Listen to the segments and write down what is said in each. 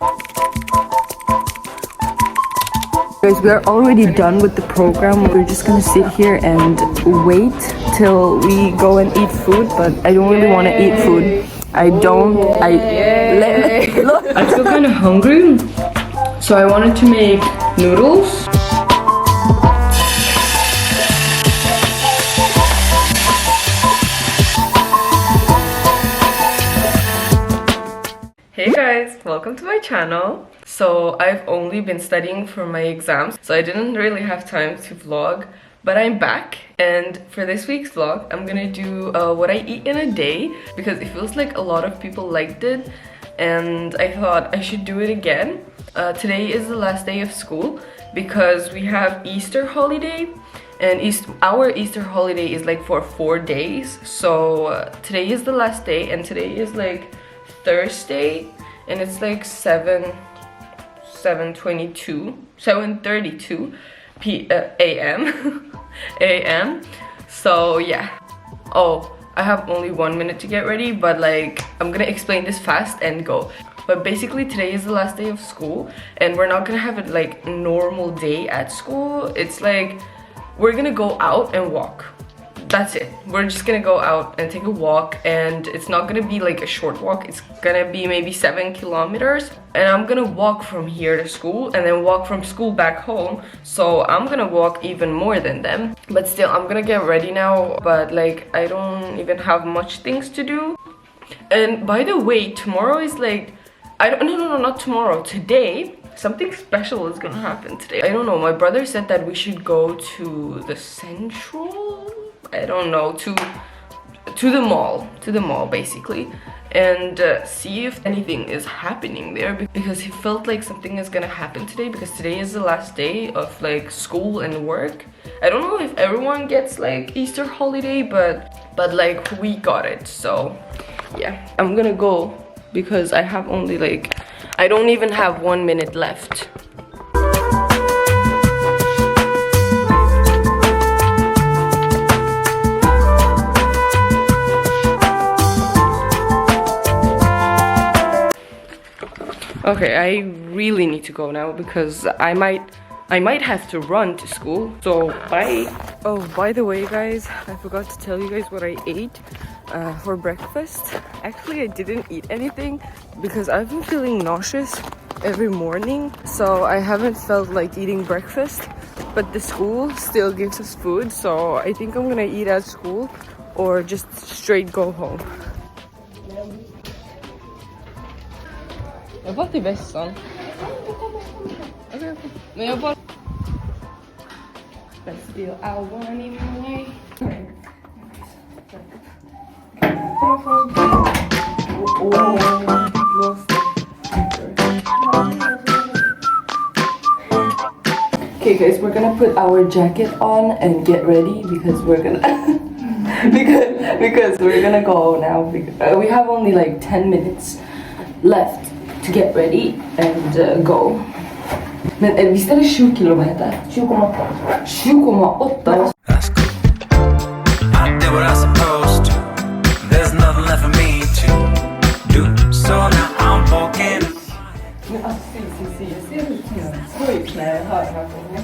Guys, we are already done with the program. We're just gonna sit here and wait till we go and eat food, but I don't really want to eat food. I feel kind of hungry, so I wanted to make noodles. Hey guys, welcome to my channel. So I've only been studying for my exams, so I didn't really have time to vlog, but I'm back, and for this week's vlog I'm gonna do what I eat in a day, because it feels like a lot of people liked it and I thought I should do it again. Today is the last day of school because we have Easter holiday, and our Easter holiday is like for 4 days. So today is the last day, and today is like Thursday, and it's like 7:32 a.m. So yeah. Oh, I have only 1 minute to get ready, but like I'm gonna explain this fast and go. But basically today is the last day of school, and we're not gonna have a like normal day at school. It's like we're gonna go out and walk. That's it. We're just gonna go out and take a walk, and it's not gonna be like a short walk. It's gonna be maybe 7 kilometers, and I'm gonna walk from here to school and then walk from school back home. So I'm gonna walk even more than them, but still I'm gonna get ready now. But like I don't even have much things to do. And by the way, tomorrow is like no, not tomorrow, today something special is gonna happen today. I don't know, my brother said that we should go to the central, I don't know, to the mall basically, and see if anything is happening there, because he felt like something is gonna happen today, because today is the last day of like school and work. I don't know if everyone gets like Easter holiday, but like we got it. So yeah, I'm gonna go because I have only like, I don't even have 1 minute left. Okay, I really need to go now because I might have to run to school. So bye. Oh, by the way guys, I forgot to tell you guys what I ate for breakfast. Actually, I didn't eat anything because I've been feeling nauseous every morning, so I haven't felt like eating breakfast, but the school still gives us food, so I think I'm gonna eat at school or just straight go home. Jag var till vässan. Okay. Men jag bara... But still I want in my way. Okay guys, we're gonna put our jacket on and get ready because we're gonna because we're gonna go now. We have only like 10 minutes left to get ready and go. Men visst är det 20 kilometer? 20,8. 20,8. That's cool. I did what I supposed to. There's nothing left for me to do. So now I'm walking. Men alltså, se. Jag ser ut som en skojk när jag hör den här gången.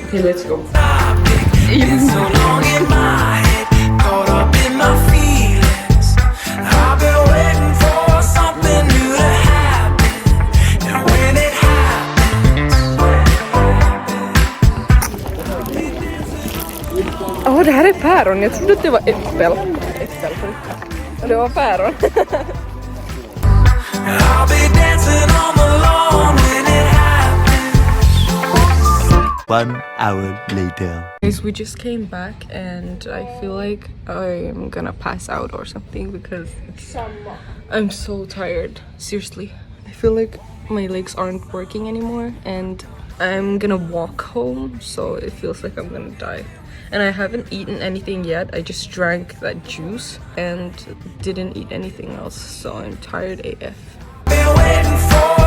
Okay, let's go. It's so long in my head, caught up in my feelings. I've been waiting for something new to happen, and when it happens. Det här är päron. Jag trodde att det var äppel. Och det var päron. I'll be dancing on the lawn when it happens. 1 hour later. Guys, we just came back and I feel like I'm gonna pass out or something because I'm so tired. Seriously. I feel like my legs aren't working anymore and I'm gonna walk home, so it feels like I'm gonna die. And I haven't eaten anything yet. I just drank that juice and didn't eat anything else, so I'm tired AF. Been waiting for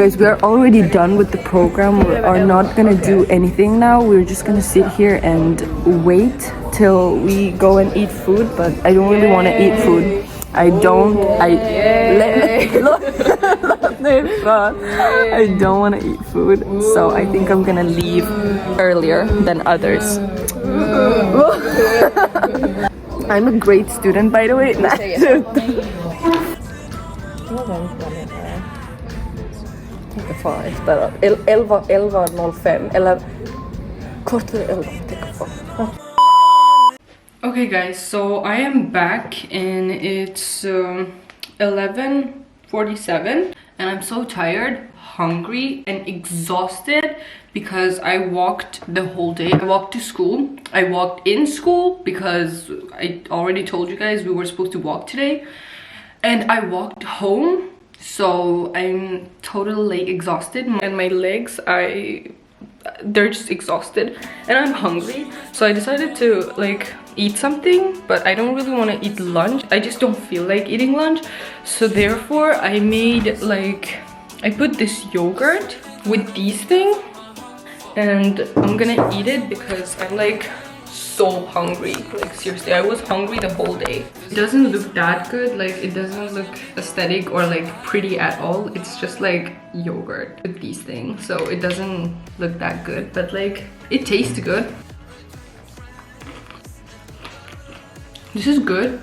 Guys, we are already done with the program. We are not gonna do anything now. We're just gonna sit here and wait till we go and eat food. But I don't really want to eat food. I don't want to eat food, so I think I'm gonna leave earlier than others. I'm a great student, by the way. Inte farligt, bara 11:05 eller kortare 11. Okay guys, so I am back and it's 11:47 and I'm so tired, hungry and exhausted because I walked the whole day. I walked to school. I walked in school because I already told you guys we were supposed to walk today. And I walked home, so I'm totally exhausted and my legs, they're just exhausted and I'm hungry, so I decided to like eat something, but I don't really want to eat lunch. I just don't feel like eating lunch, so therefore I made like, I put this yogurt with these things and I'm gonna eat it because I'm like so hungry. Like seriously, I was hungry the whole day. It doesn't look that good, like it doesn't look aesthetic or like pretty at all. It's just like yogurt with these things, so it doesn't look that good, but like it tastes good. This is good,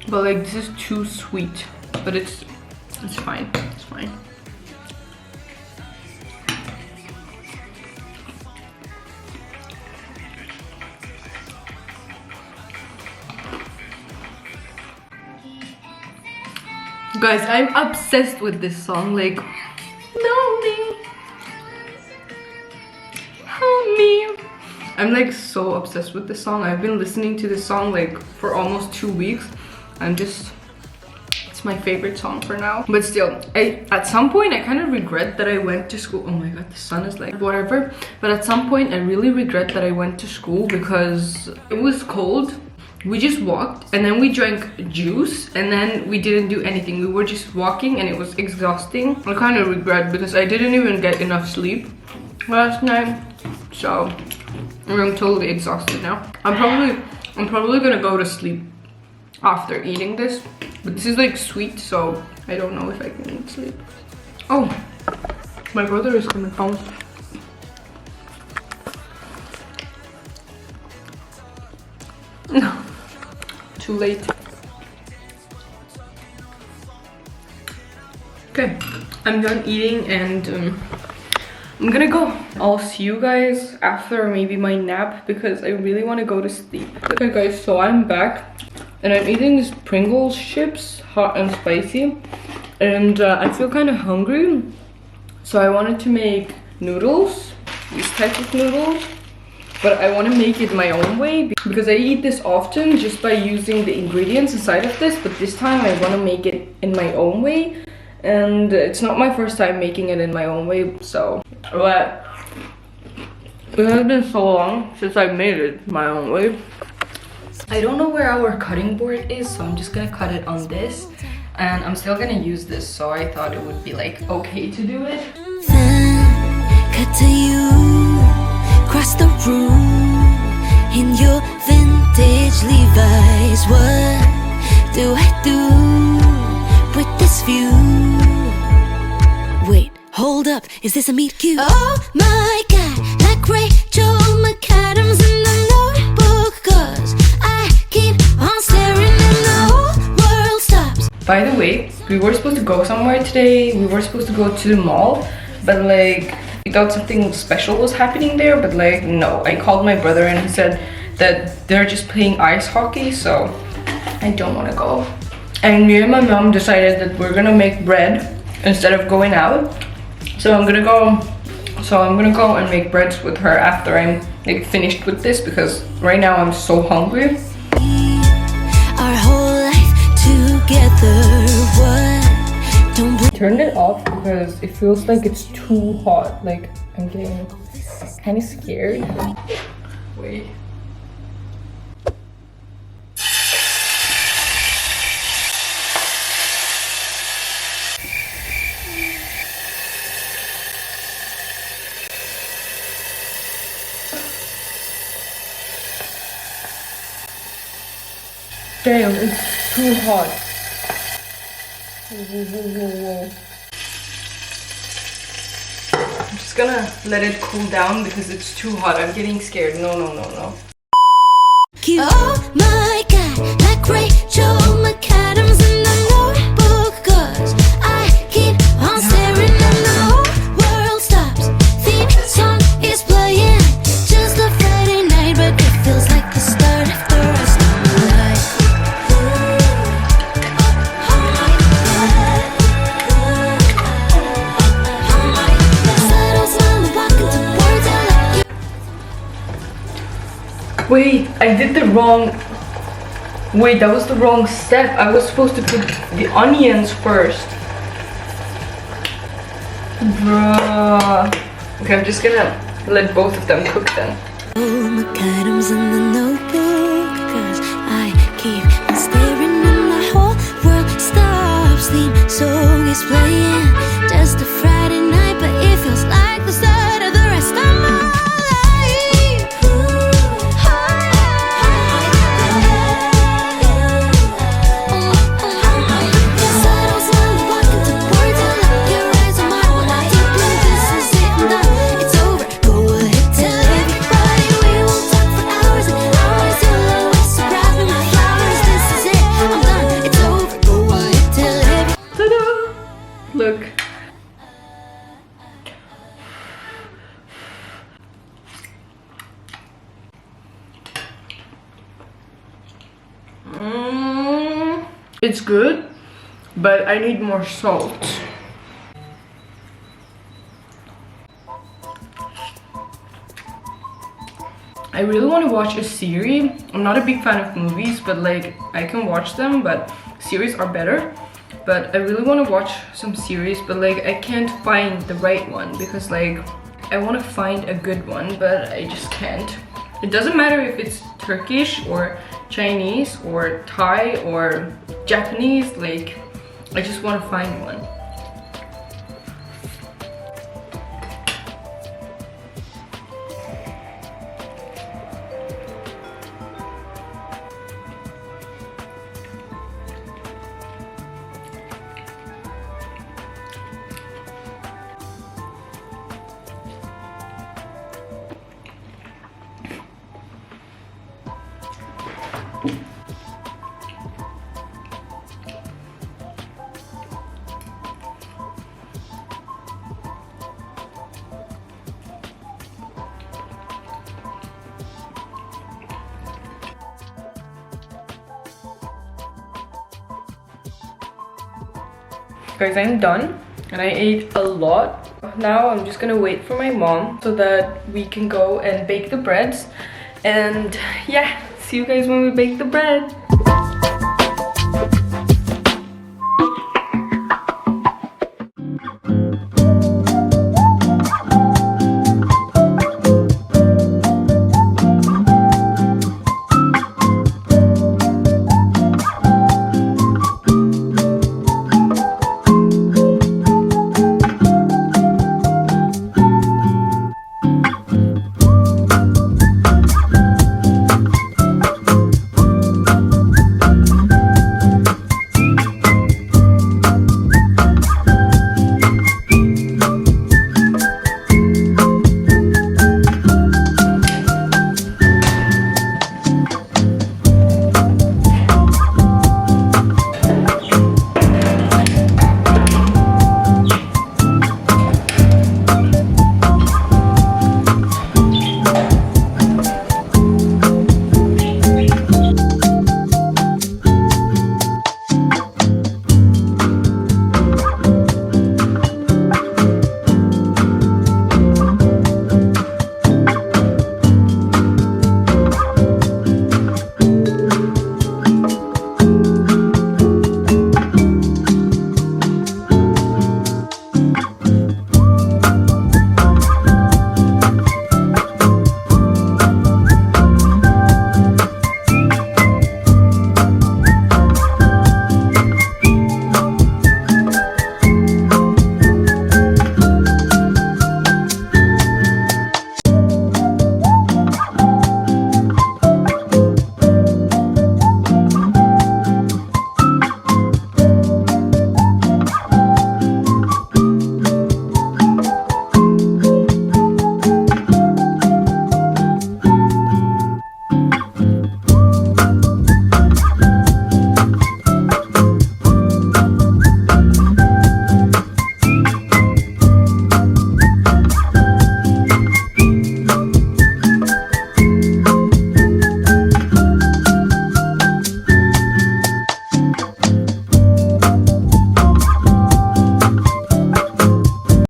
but like this is too sweet, but it's fine. It's fine. Guys, I'm obsessed with this song, like lonely, help me. I'm like so obsessed with this song. I've been listening to this song like for almost 2 weeks. It's my favorite song for now. But still, at some point I kind of regret that I went to school. Oh my god, the sun is like whatever. But at some point I really regret that I went to school because it was cold. We just walked and then we drank juice and then we didn't do anything. We were just walking and it was exhausting. I kind of regret because I didn't even get enough sleep last night, so I'm totally exhausted now. I'm probably gonna go to sleep after eating this, but this is like sweet, so I don't know if I can sleep. Oh, my brother is coming home. No, too late. Okay, I'm done eating and I'm gonna go. I'll see you guys after maybe my nap because I really want to go to sleep. Okay guys, so I'm back and I'm eating these Pringles chips, hot and spicy, and I feel kind of hungry, so I wanted to make noodles, these types of noodles. But I want to make it my own way because I eat this often just by using the ingredients inside of this, but this time I want to make it in my own way, and it's not my first time making it in my own way, so but it has been so long since I made it my own way. I don't know where our cutting board is, so I'm just gonna cut it on this, and I'm still gonna use this, so I thought it would be like okay to do it. Cut to you across the room in your vintage Levi's. What do I do with this view? Wait, hold up, is this a meet cute? Oh my god, like Rachel McAdams in the Notebook, 'cause I keep on staring and the whole world stops. By the way, we were supposed to go somewhere today. We were supposed to go to the mall, but like we thought something special was happening there, but like no. I called my brother and he said that they're just playing ice hockey, so I don't want to go. And me and my mom decided that we're gonna make bread instead of going out, so I'm gonna go and make breads with her after I'm like finished with this, because right now I'm so hungry. Our whole life together, what? Turned it off because it feels like it's too hot. Like I'm getting kind of scared. Wait. Damn, it's too hot. Whoa, whoa, whoa, whoa. I'm just gonna let it cool down because it's too hot. I'm getting scared. No, no, no, no. Oh my god, like Rachel McAdams in the Notebook, 'cause I keep on staring and the whole world stops. Theme song is playing, just a Friday night, but it feels like the start of the rest of my life. Oh my god, oh my god. Subtle smile and walking towards I like you. Wait, I did the wrong... Wait, that was the wrong step. I was supposed to put the onions first. Bruh. Okay, I'm just gonna let both of them cook then. Oh, McAdams in the Notebook, 'cause I keep on staring and the whole world stops. Theme song is playing, just a Friday night, but it feels like the start of the rest of my life. Subtle smile walking towards I like your eyes on my one. I deep in this is it now. It's over. Go ahead, tell everybody we won't talk for hours and hours. You'll always surprise me with flowers. This is it. I'm done. It's over. Go ahead, tell everybody. Ta-da! Look. It's good, but I need more salt. I really want to watch a series. I'm not a big fan of movies, but like I can watch them, but series are better. But I really want to watch some series, but like I can't find the right one because like I want to find a good one, but I just can't. It doesn't matter if it's Turkish or Chinese or Thai or Japanese, like I just want to find one. Guys, I'm done and I ate a lot. Now I'm just gonna wait for my mom so that we can go and bake the breads. And yeah, see you guys when we bake the bread.